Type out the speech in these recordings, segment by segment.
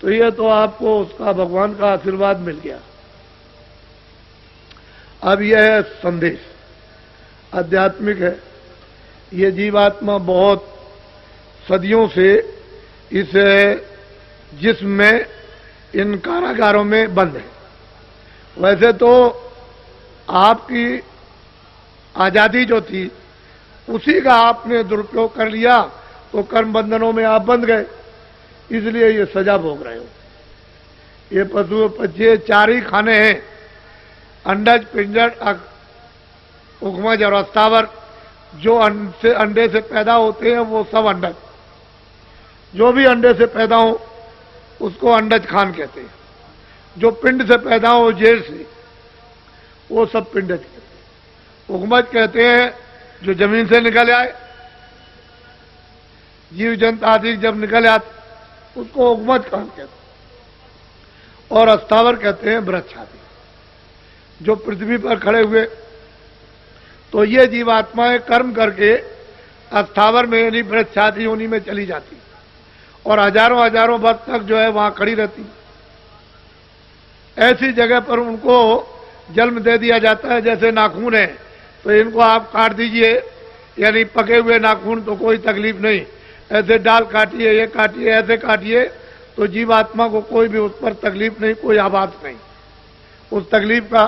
तो ये तो आपको उसका भगवान का आशीर्वाद मिल गया। अब यह है संदेश, आध्यात्मिक है। ये जीवात्मा बहुत सदियों से इस जिस्म में इन कारागारों में बंद है। वैसे तो आपकी आजादी जो थी उसी का आपने दुरुपयोग कर लिया, तो कर्म बंधनों में आप बंध गए, इसलिए ये सजा भोग रहे हो। ये पशु पक्षी चार ही खाने हैं, अंडज, पिंजर, उखमज और अस्तावर। जो अंडे से पैदा होते हैं वो सब अंडज, जो भी अंडे से पैदा हो उसको अंडज खान कहते हैं। जो पिंड से पैदा हो, जेर से, वो सब पिंडज कहते हैं। उखमज कहते हैं जो जमीन से निकल आए, जीव जंतु आदि जब निकल आते उसको उखमज खान कहते हैं। और अस्तावर कहते हैं वृक्ष आदि जो पृथ्वी पर खड़े हुए। तो ये जीवात्माएं कर्म करके अस्थावर में यानी वृक्ष आदि योनि में चली जाती और हजारों हजारों वर्ष तक जो है वहां खड़ी रहती। ऐसी जगह पर उनको जन्म दे दिया जाता है। जैसे नाखून है तो इनको आप काट दीजिए, यानी पके हुए नाखून तो कोई तकलीफ नहीं, ऐसे डाल काटिए, ये काटिए, ऐसे काटिए, तो जीवात्मा को कोई भी उस पर तकलीफ नहीं, कोई आवाज नहीं। उस तकलीफ का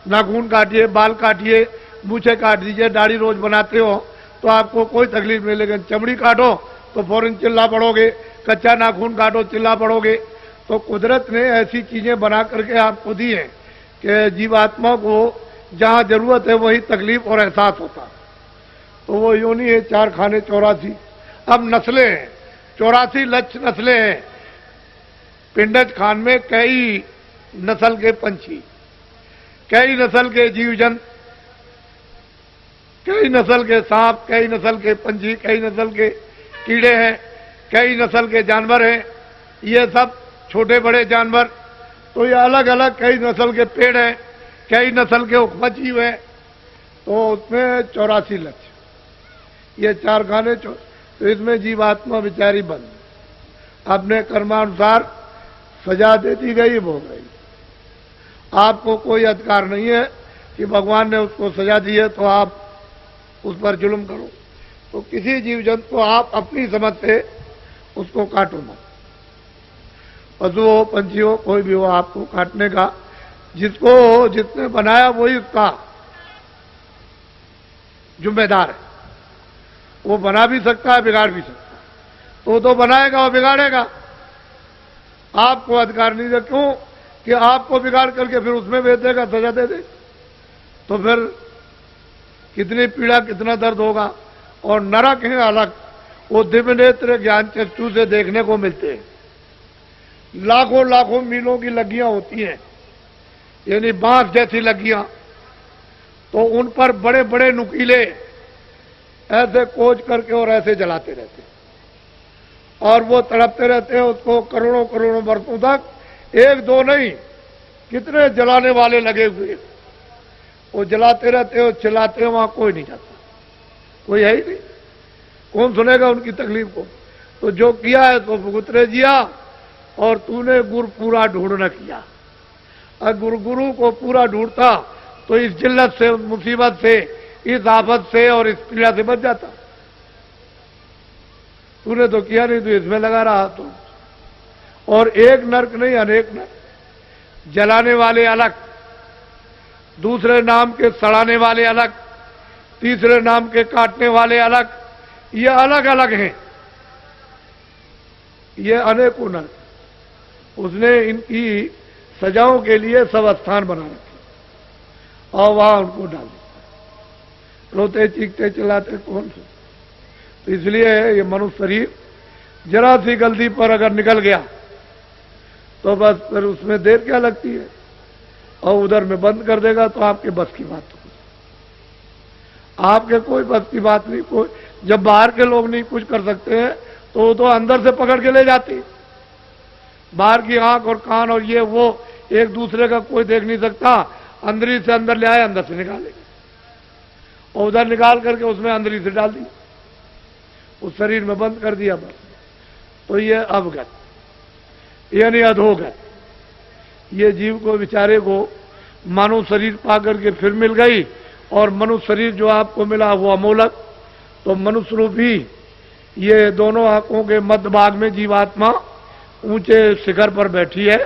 नाखून काटिए, बाल काटिए, मूछे काट दीजिए, दाढ़ी रोज बनाते हो तो आपको कोई तकलीफ नहीं। लेकिन चमड़ी काटो तो फौरन चिल्ला पड़ोगे, कच्चा नाखून काटो चिल्ला पड़ोगे। तो कुदरत ने ऐसी चीजें बना करके आपको दी हैं कि जीवात्मा को जहां जरूरत है वही तकलीफ और एहसास होता। तो वो योनि है 4 खाने 84। अब नस्लें हैं, 84 लक्ष नस्लें हैं। पिंडज खान में कई नस्ल के पंछी, कई नस्ल के जीव जंतु, कई नस्ल के सांप, कई नस्ल के पंछी, कई नस्ल के कीड़े हैं, कई नस्ल के जानवर हैं। ये सब छोटे बड़े जानवर। तो ये अलग अलग कई नस्ल के पेड़ हैं, कई नस्ल के उपज जीव हैं। तो उसमें 84 लक्ष्य, ये 4 खाने। तो इसमें जीवात्मा बेचारी बंद, अपने कर्मानुसार सजा दे दी गई, भोग रही। आपको कोई अधिकार नहीं है कि भगवान ने उसको सजा दी है तो आप उस पर जुल्म करो। तो किसी जीव जंतु को आप अपनी समझ से उसको काटो मत। पशु हो, पंछी हो, कोई भी हो, आपको काटने का जिसको जिसने बनाया वही उसका जिम्मेदार है। वो बना भी सकता है, बिगाड़ भी सकता है। तो बनाएगा और बिगाड़ेगा, आपको अधिकार नहीं है। क्यों कि आपको बिगाड़ करके फिर उसमें भेज देगा, सजा दे दे, तो फिर कितनी पीड़ा, कितना दर्द होगा। और नरक है अलग, वो दिव्य नेत्र ज्ञान चक्षु से देखने को मिलते हैं। लाखों लाखों मीलों की लग्गियां होती हैं, यानी बांस जैसी लग्गियां। तो उन पर बड़े बड़े नुकीले ऐसे खोज करके और ऐसे जलाते रहते हैं, और वो तड़पते रहते हैं उसको करोड़ों करोड़ों वर्षों तक। 1 2 नहीं, कितने जलाने वाले लगे हुए, वो जलाते रहते हो, चिल्लाते हो, वहां कोई नहीं जाता, कोई है ही नहीं। कौन सुनेगा उनकी तकलीफ को। तो जो किया है तो भुगतरे जिया, और तूने गुरु पूरा ढूंढ न किया। अगर गुरु को पूरा ढूंढता तो इस जिल्लत से, मुसीबत से, इस आफत से और इस पीड़ा से बच जाता। तूने तो किया नहीं, तो इसमें लगा रहा। तो और एक नरक नहीं, अनेक नरक। जलाने वाले अलग, दूसरे नाम के सड़ाने वाले अलग, तीसरे नाम के काटने वाले अलग। ये अलग अलग हैं, ये अनेकों नरक। उसने इनकी सजाओं के लिए सब स्थान बना रखे और वहां उनको डाल दिया। रोते चीखते चिल्लाते कौन से। तो इसलिए ये मनुष्य शरीर जरा सी गलती पर अगर निकल गया तो बस फिर उसमें देर क्या लगती है, और उधर में बंद कर देगा तो आपके बस की बात तो आपके कोई बस की बात नहीं। कोई जब बाहर के लोग नहीं कुछ कर सकते हैं तो वो तो अंदर से पकड़ के ले जाते। बाहर की आंख और कान और ये वो एक दूसरे का कोई देख नहीं सकता। अंदरी से अंदर ले आए, अंदर से निकालेंगे, और उधर निकाल करके उसमें अंदरी से डाल दी, उस शरीर में बंद कर दिया बस। तो ये अवगत, यानी अधोग है। ये जीव को बेचारे को मानव शरीर पा करके फिर मिल गई, और मनुष्य शरीर जो आपको मिला वो अमोलक। तो मनुष्य रूपी ये दोनों आंखों के मध्य भाग में जीवात्मा ऊंचे शिखर पर बैठी है।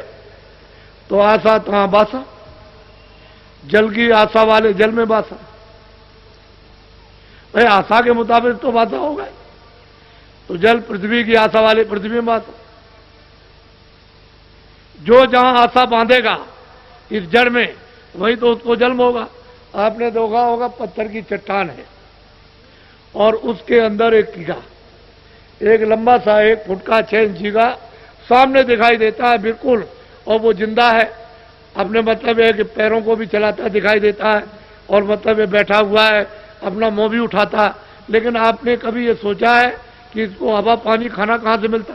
तो आशा तहां बासा, जल की आशा वाले जल में बासा। भाई आशा के मुताबिक तो बासा होगा। तो जल पृथ्वी की आशा वाले पृथ्वी में बासा। जो जहां आशा बांधेगा इस जड़ में, वही तो उसको जन्म होगा। आपने देखा होगा पत्थर की चट्टान है और उसके अंदर एक कीड़ा, एक लंबा सा 1 फुट का 6 इंची का सामने दिखाई देता है बिल्कुल, और वो जिंदा है। अपने मतलब है कि पैरों को भी चलाता दिखाई देता है, और मतलब ये बैठा हुआ है, अपना मुंह भी उठाता है। लेकिन आपने कभी ये सोचा है कि इसको हवा पानी खाना कहां से मिलता?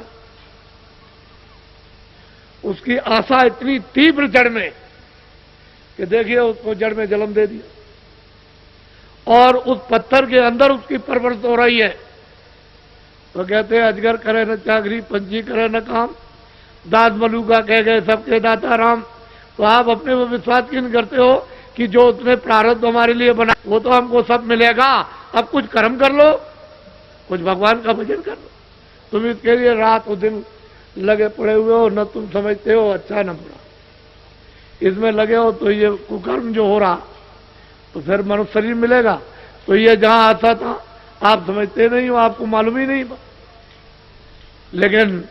उसकी आशा इतनी तीव्र जड़ में कि देखिए उसको जड़ में जन्म दे दिया, और उस पत्थर के अंदर उसकी परवरिश हो रही है। तो कहते हैं अजगर करे न चाकरी, पंछी करे न काम, दास मलूका कह गए सबके दाता राम। तो आप अपने में विश्वास क्यों नहीं करते हो कि जो उसने प्रारब्ध हमारे लिए बना वो तो हमको सब मिलेगा। अब कुछ कर्म कर लो, कुछ भगवान का भजन कर लो। तुम इसके लिए रात और दिन लगे पड़े हुए हो, न तुम समझते हो अच्छा न बुरा, इसमें लगे हो। तो ये कुकर्म जो हो रहा, तो फिर मनुष्य शरीर मिलेगा। तो ये जहां आता था आप समझते नहीं हो, आपको मालूम ही नहीं। लेकिन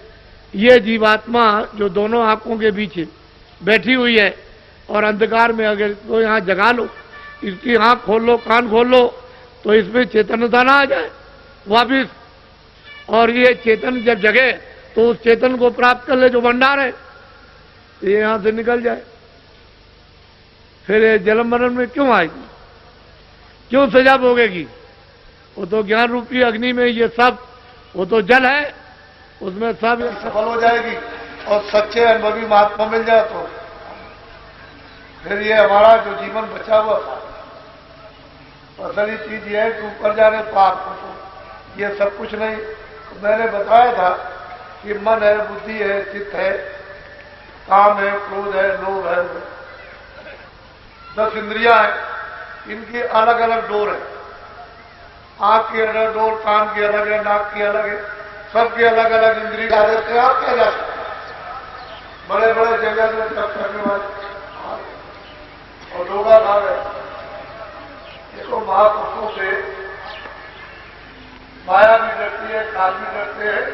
ये जीवात्मा जो दोनों आंखों के बीच बैठी हुई है, और अंधकार में अगर तो यहां जगा लो, इसकी आंख खोल लो, कान खोल लो, तो इसमें चेतनता ना आ जाए वापिस। और ये चेतन जब जगे तो उस चेतन को प्राप्त कर ले जो भंडार है, ये यहां से निकल जाए। फिर ये जन्म मरण में क्यों आएगी, क्यों सजा भोगेगी? वो तो ज्ञान रूपी अग्नि में ये सब, वो तो जल है, उसमें सब सफल हो जाएगी। और सच्चे अनुभवी महात्मा मिल जाए तो फिर ये हमारा जो जीवन बचा हुआ था, असली चीज ये है कि ऊपर जाने पार तो ये सब कुछ नहीं। मैंने बताया था कि मन है, बुद्धि है, चित्त है, काम है, क्रोध है, लोभ है, 10 इंद्रियां हैं। इनकी अलग अलग डोर है। आंख की अलग डोर, कान की अलग है, नाक की अलग है, सबकी अलग अलग इंद्रिय आ जाते हैं। आप क्या जाते हैं बड़े बड़े जगह में सब करने वाले और लोगा भाग है। इसको महापुरुषों से माया भी डरती है, काल भी डरते हैं,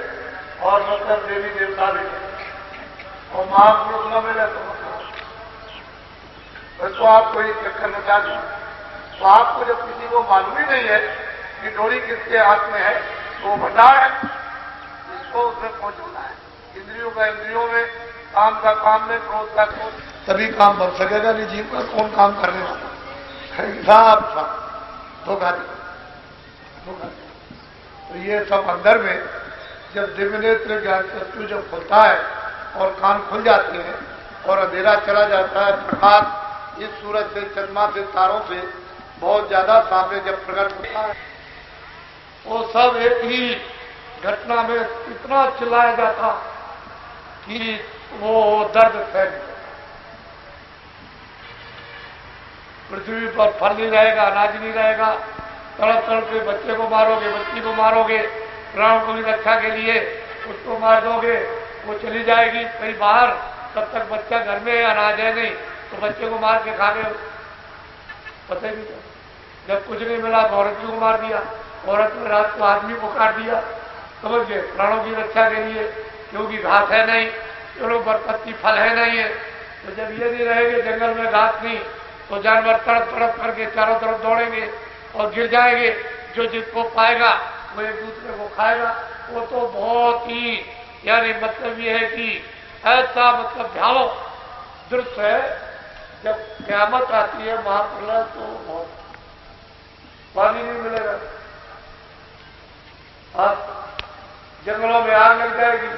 और मतलब देवी देवता भी डरते हैं। और महापुरुष न मिले तो तो आप कोई चक्कर में जा दें। तो आपको जब किसी को मालूम ही नहीं है कि डोरी किसके हाथ में है, तो वो भंडार है, इसको उसमें पहुंचाना है। इंद्रियों का इंद्रियों में, काम का काम में, क्रोध का क्रोध, तभी काम बन सकेगा। नहीं जीव का कौन काम करने वाला साहब धोखा दिया। तो ये सब अंदर में जब दिव्य नेत्र ज्ञान चक्षु जब खुलता है और कान खुल जाते हैं और अंधेरा चला जाता है, प्रकाश इस सूरज से, चंद्रमा से, तारों से बहुत ज्यादा सामने जब प्रकट होता है, वो सब एक ही घटना में इतना चिल्लाया जाता कि वो दर्द फैल गया। पृथ्वी पर फल नहीं रहेगा, अनाज नहीं रहेगा, तड़प तड़प के बच्चे को मारोगे, बच्ची को मारोगे, प्राण को भी रक्षा के लिए उसको मार दोगे, वो चली जाएगी कहीं बाहर, तब तक बच्चा घर में है, अनाज है नहीं, तो बच्चे को मार के खा गए, पता ही नहीं। जब कुछ नहीं मिला तो औरत को मार दिया, औरत ने रात को आदमी को काट दिया, समझ गए, प्राणों की रक्षा के लिए, क्योंकि घास है नहीं, चलो बरपत्ती फल है नहीं है। तो जब ये नहीं रहेंगे जंगल में घास नहीं, तो जानवर तड़प तड़प करके चारों तरफ दौड़ेंगे और गिर जाएंगे। जो जिसको पाएगा वो एक दूसरे को खाएगा। वो तो बहुत ही, यानी मतलब ये है कि ऐसा मतलब भयावह दृश्य है। जब क़यामत आती है, महाप्रलय, तो बहुत पानी नहीं मिलेगा, जंगलों में आग लग जाएगी,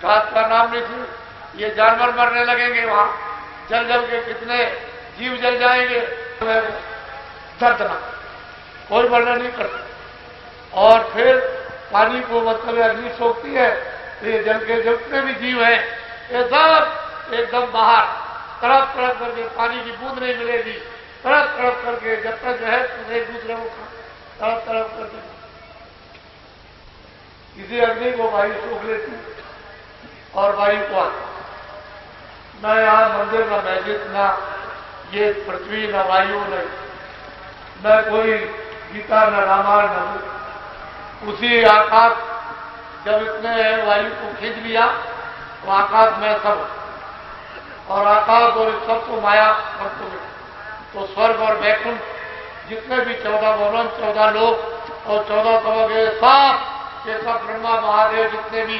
घास का नाम नहीं थी, ये जानवर मरने लगेंगे, वहां जल जल के कितने जीव जल जाएंगे, दर्दनाक, कोई वर्णन नहीं करता। और फिर पानी को मतलब अग्नि सोखती है, तो ये जल के जितने भी जीव हैं ये सब एकदम बाहर तड़प तड़प करके, पानी की बूंद नहीं मिलेगी, तड़प तड़प करके जब तक जो है एक दूसरे को तड़प तड़प करके किसी अग्नि को वायु सूख लेती और वायु को न यहाँ मंदिर, न मस्जिद, न ये पृथ्वी, न वायु, न कोई गीता, न रामायण, न उसी आकाश जब इसने वायु को खींच लिया तो आकाश में सब, और आकाश और सबको माया सबको, तो स्वर्ग और वैकुंठ जितने भी 14 भवन, 14 लोक और 14 तवक, ये सब ब्रह्मा महादेव जितने भी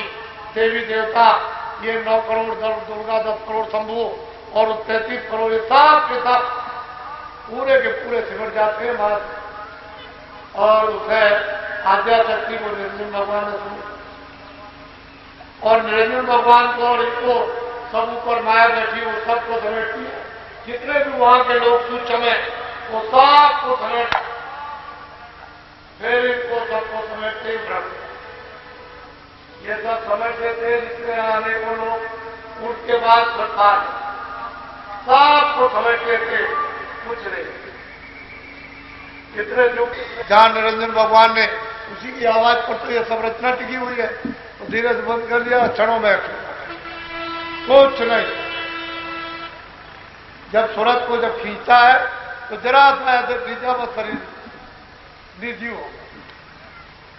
देवी देवता, ये 9 करोड़ दुर्गा, 10 करोड़ शंभु और 33 करोड़, ये सब के सब पूरे के पूरे सिमट जाते हैं महाराज। और उसे आद्या शक्ति को निरंजन भगवान ने सुनी, और निरंजन भगवान को और इनको सब ऊपर माया बैठी, वो सबको समेटती है। जितने भी वहां के लोग सूक्ष्म है वो सबको समेट, फिर इनको सबको समेटते ही ब्रह्म, ये सब समझते थे। जितने आने को लोग उनके बाद सरकार सबको समझते थे, कुछ नहीं। कितने जो जहां निरंजन भगवान ने उसी की आवाज पर तो ये सब रचना टिकी हुई है, तो धीरे से बंद कर दिया, क्षणों में कुछ नहीं। जब सूरज को जब खींचता है तो जरा सा ऐसे खींचा बस शरीर निर्जीव हो,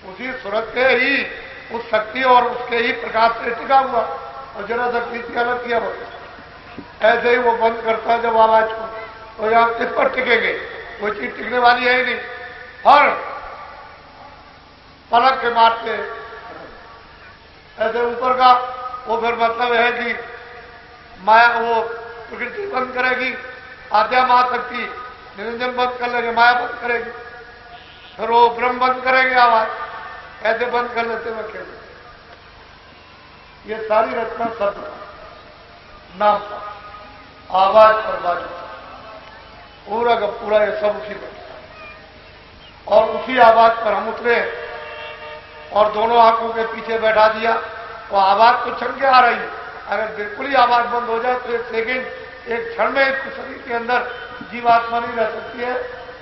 उसी सूरज के ही उस शक्ति और उसके ही प्रकाश से टिका हुआ, और जरा सा खींच के अलग किया बस। ऐसे ही वो बंद करता है जब आवाज को, तो यहां किस पर टिकेंगे, कोई चीज टिकने वाली है ही नहीं। हर पलक के मारते ऐसे ऊपर का वो फिर मतलब है कि माया, वो प्रकृति बंद करेगी, आद्या महाशक्ति निरंजन बंद कर लेंगे, माया बंद करेगी, फिर वो ब्रह्म बंद करेंगे आवाज, ऐसे बंद कर लेते हुए खेल। ये सारी रचना शब्द नाम पर, आवाज पर, बाजू पूरा का पूरा ये सब उसी पर, और उसी आवाज पर हम उतरे और दोनों आंखों के पीछे बैठा दिया, तो आवाज तो छन के आ रही है। अगर बिल्कुल ही आवाज बंद हो जाए तो एक सेकेंड, एक क्षण में इस शरीर के अंदर जीवात्मा नहीं रह सकती है,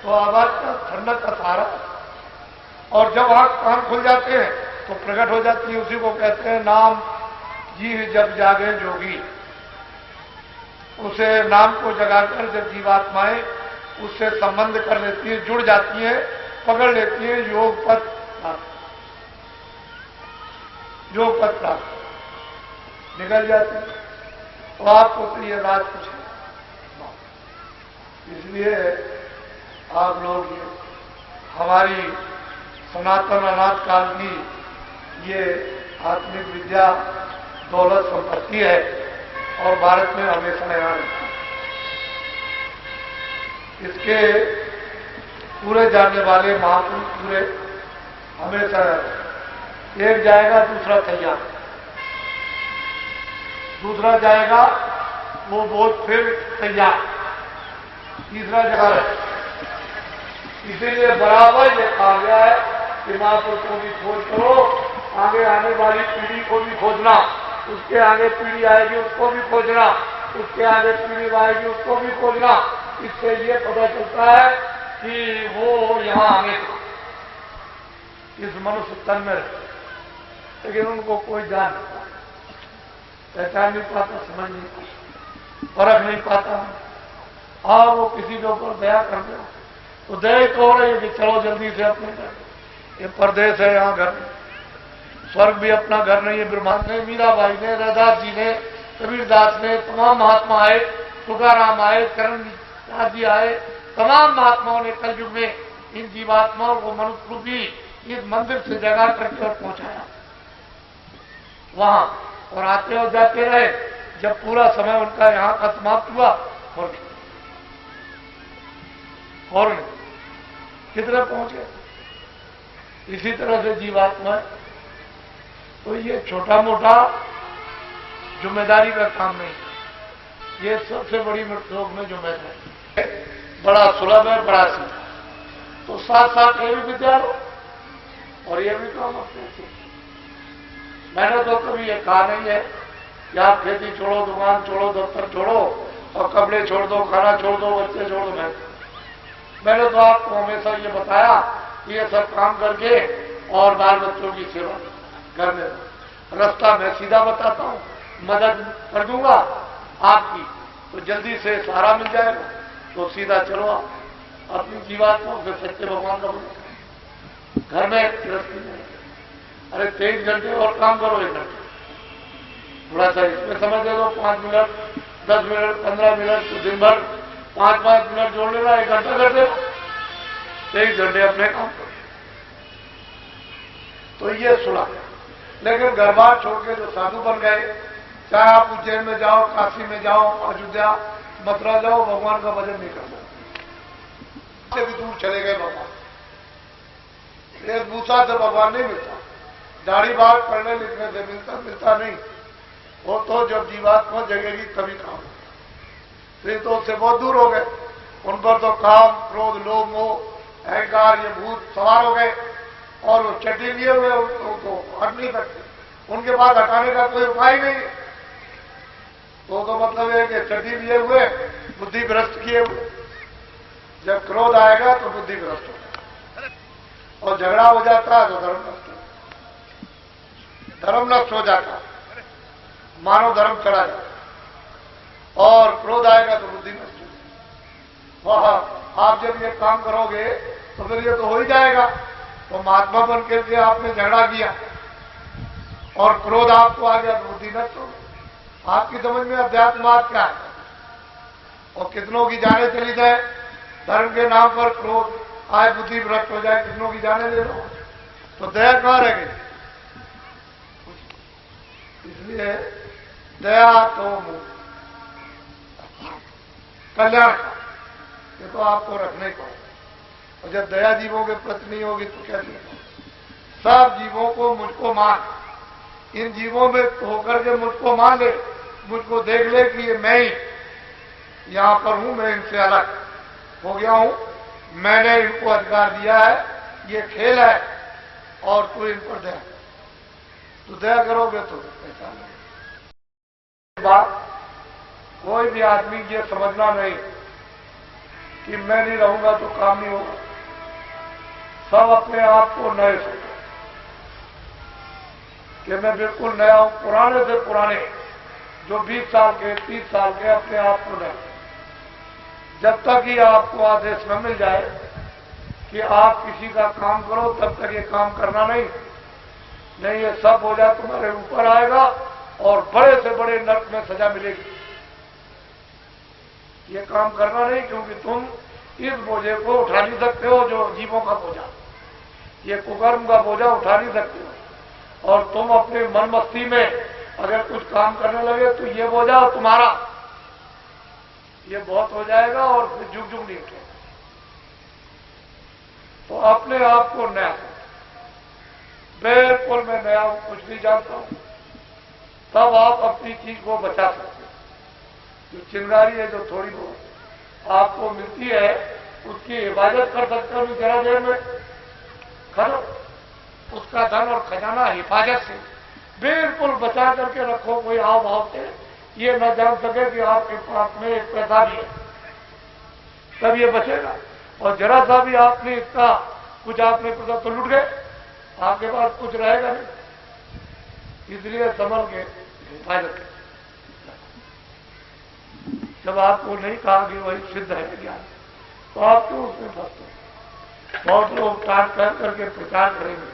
तो आवाज का ठंडक का सहारा। और जब आंख कान खुल जाते हैं तो प्रकट हो जाती है, उसी को कहते हैं नाम जी जब जागे जोगी। उसे नाम को जगाकर जब जीवात्माएं उससे संबंध कर लेती है, जुड़ जाती है, पकड़ लेती है, योग पथ प्राप्त निकल जाती है। तो आपको तो ये राज कुछ है, इसलिए आप लोग ये हमारी सनातन अनाथ काल की ये आत्मिक विद्या दौलत संपत्ति है, और भारत में हमेशा यहाँ इसके पूरे जानने वाले महापुरुष पूरे हमेशा, एक जाएगा दूसरा तैयार, दूसरा जाएगा वो बहुत फिर तैयार, तीसरा जगह। इसीलिए बराबर ये कहा गया है कि महापुरुषों की खोज करो, आगे आने वाली पीढ़ी को भी खोजना, उसके आगे पीढ़ी आएगी उसको भी खोजना, उसके आगे पीढ़ी आएगी उसको भी खोजना। इससे ये पता चलता है कि वो यहाँ आगे इस मनुष्य तन में रहते, लेकिन उनको कोई जान नहीं पाता, पहचान नहीं पाता, समझ नहीं पाता, परख नहीं पाता, और वो किसी के ऊपर दया कर दे तो दया तो हो रही है कि चलो जल्दी से अपने घर, ये परदेश है, यहाँ घर नहीं, स्वर्ग भी अपना घर नहीं है। ब्रह्मांड ने, मीराबाई ने, रैदास जी ने, कबीरदास ने, तमाम महात्मा आए, तुकाराम आए, करणदास जी आए, तमाम महात्माओं ने कलयुग में इन जीवात्माओं को मनुष्य रूपी इस मंदिर से जगा करके और पहुंचाया वहां, और आते और जाते रहे। जब पूरा समय उनका यहाँ का समाप्त हुआ और कितने पहुंचे। इसी तरह से जीवात्मा, तो ये छोटा मोटा जिम्मेदारी का काम नहीं, ये सबसे बड़ी लोग में जिम्मेदारी, बड़ा सुलभ है, बड़ा सीधा। तो साथ साथ ये भी विद्या लो और ये भी काम अपने से। मैंने तो कभी ये कहा नहीं है कि आप खेती छोड़ो, दुकान छोड़ो, दफ्तर छोड़ो और कपड़े छोड़ दो, खाना छोड़ दो, बच्चे छोड़ दो। मैंने तो आपको हमेशा ये बताया कि ये सब काम करके और बाल बच्चों की सेवा करने दो। रास्ता मैं सीधा बताता हूं, मदद कर दूंगा आपकी, तो जल्दी से सहारा मिल जाएगा। तो सीधा चलो आप अपनी जीवात्मा फिर सच्चे भगवान का बोलो। घर में गृहस्थी में अरे 23 घंटे और काम करो, 1 घंटे थोड़ा सा इसमें समझ दे दो, 5 मिनट, 10 मिनट, 15 मिनट, तो दिन भर 5-5 मिनट जोड़ लेना, 1 घंटा कर दे, 23 घंटे अपने काम करो। तो ये सुना। लेकिन घर बार छोड़ के जो साधु बन गए, चाहे आप उज्जैन में जाओ, काशी में जाओ, अयोध्या, मथुरा जाओ, भगवान का भजन नहीं कर सकते। से भी दूर चले गए भगवान। वेशभूषा से भगवान नहीं मिलता, दाढ़ी बाल पढ़ने लिखने से मिलता नहीं। वो तो जब जीवात्मा जगेगी तभी काम। तो उससे बहुत दूर हो गए। उन पर तो काम, क्रोध, लोभ, मोह, अहंकार, ये भूत सवार हो गए और वो चट्टी लिए हुए उनको हट नहीं सकते। उनके बाद हटाने का कोई उपाय नहीं है। तो मतलब है कि चट्टी लिए हुए, बुद्धि भ्रष्ट किए हुए। जब क्रोध आएगा तो बुद्धि भ्रष्ट हो और झगड़ा हो जाता है तो धर्म नष्ट हो, धर्म नष्ट हो जाता, मानव धर्म चढ़ा जाता और क्रोध आएगा तो बुद्धि नष्ट हो। वह आप जब ये काम करोगे तो फिर ये तो हो ही जाएगा। तो महात्मा बन करके आपने झगड़ा किया और क्रोध आपको आ गया तो बुद्धि नष्ट हो गई। आपकी समझ में अध्यात्मवाद क्या है? और कितनों की जाने चली जाए, धर्म के नाम पर क्रोध आए, बुद्धि भ्रष्ट हो जाए, कितनों की जाने ले लो, तो दया कहां रह गई? इसलिए दया तो कल्याण का, ये तो आपको रखना ही पड़ेगा। और जब दया जीवों के प्रति नहीं होगी तो क्या नहीं? सब जीवों को मुझको मान, इन जीवों में होकर के मुझको मान ले, मुझको देख ले कि ये मैं ही यहां पर हूं, मैं इनसे अलग हो गया हूं, मैंने इनको अधिकार दिया है, ये खेल है और तू इन पर दया, तो दया करोगे तो पहचान बात। कोई भी आदमी ये समझना नहीं कि मैं नहीं रहूंगा तो काम नहीं होगा। सब अपने आप को नए सोचो कि मैं बिल्कुल नया हूं, पुराने से पुराने जो 20 साल के, 30 साल के, अपने आप को नए। जब तक ही आपको आदेश न मिल जाए कि आप किसी का काम करो, तब तक ये काम करना नहीं ये सब बोझा तुम्हारे ऊपर आएगा और बड़े से बड़े नर्क में सजा मिलेगी। ये काम करना नहीं, क्योंकि तुम इस बोझे को उठा नहीं सकते हो जो जीवों का बोझा, ये कुकर्म का बोझा उठा नहीं सकते हो। और तुम अपने मन मस्ती में अगर कुछ काम करने लगे तो ये बोझा तुम्हारा, ये बहुत हो जाएगा और फिर जुग जुग नहीं उठेगा। तो अपने आप को नया, बिल्कुल मैं नया हूं, कुछ नहीं जानता हूं, तब आप अपनी चीज को बचा सकते हो। जो चिंगारी है जो थोड़ी बहुत आपको मिलती है, उसकी हिफाजत कर सकते हो जरा देर में, खरो उसका धन और खजाना हिफाजत से बिल्कुल बचा करके रखो। कोई हाव भाव से ये न जान सके कि आपके पास में एक पैसा भी है, तब ये बचेगा। और जरा सा भी आपने इसका कुछ आपने पैसा तो लुट गए, आपके पास कुछ रहेगा नहीं। इसलिए संभल के हिफाजत। जब आपको नहीं कहा कि वही सिद्ध है ज्ञान, तो आप क्यों उसमें फंसते? बहुत लोग टाट कर करके प्रचार करेंगे